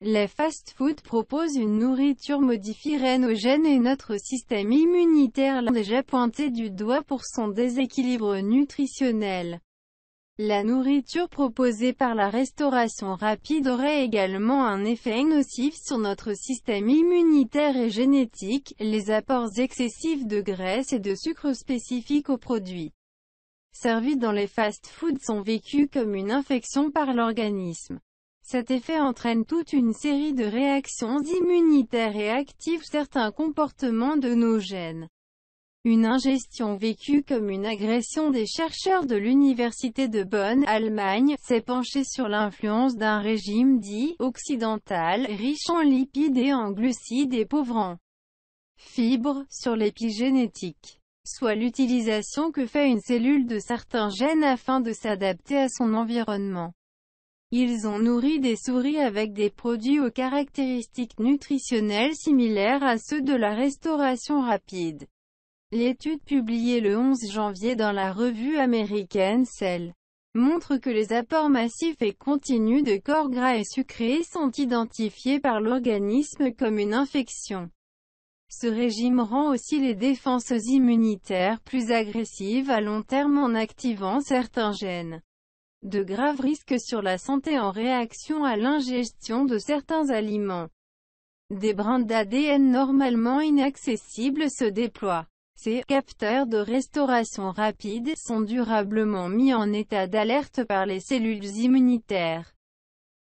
Les fast-foods proposent une nourriture modifiée rénogène et notre système immunitaire l'a déjà pointé du doigt pour son déséquilibre nutritionnel. La nourriture proposée par la restauration rapide aurait également un effet nocif sur notre système immunitaire et génétique, les apports excessifs de graisse et de sucre spécifiques aux produits servis dans les fast-foods sont vécus comme une infection par l'organisme. Cet effet entraîne toute une série de réactions immunitaires et active certains comportements de nos gènes. Une ingestion vécue comme une agression. Des chercheurs de l'Université de Bonn, Allemagne, s'est penché sur l'influence d'un régime dit « occidental » riche en lipides et en glucides et pauvre en fibres, sur l'épigénétique, soit l'utilisation que fait une cellule de certains gènes afin de s'adapter à son environnement. Ils ont nourri des souris avec des produits aux caractéristiques nutritionnelles similaires à ceux de la restauration rapide. L'étude publiée le 11 janvier dans la revue américaine Cell montre que les apports massifs et continus de corps gras et sucrés sont identifiés par l'organisme comme une infection. Ce régime rend aussi les défenses immunitaires plus agressives à long terme en activant certains gènes. De graves risques sur la santé en réaction à l'ingestion de certains aliments. Des brins d'ADN normalement inaccessibles se déploient. Ces capteurs de restauration rapide sont durablement mis en état d'alerte par les cellules immunitaires.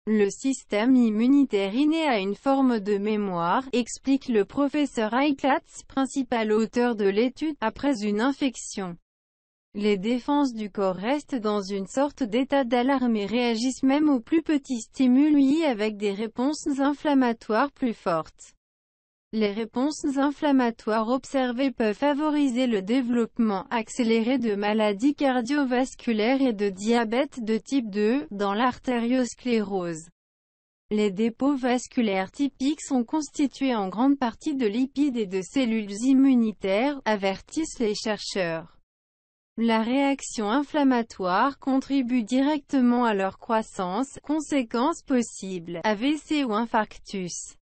Le système immunitaire inné a une forme de mémoire, explique le professeur Heiklatz, principal auteur de l'étude, après une infection. Les défenses du corps restent dans une sorte d'état d'alarme et réagissent même aux plus petits stimuli avec des réponses inflammatoires plus fortes. Les réponses inflammatoires observées peuvent favoriser le développement accéléré de maladies cardiovasculaires et de diabète de type 2, dans l'artériosclérose. Les dépôts vasculaires typiques sont constitués en grande partie de lipides et de cellules immunitaires, avertissent les chercheurs. La réaction inflammatoire contribue directement à leur croissance, conséquences possibles, AVC ou infarctus.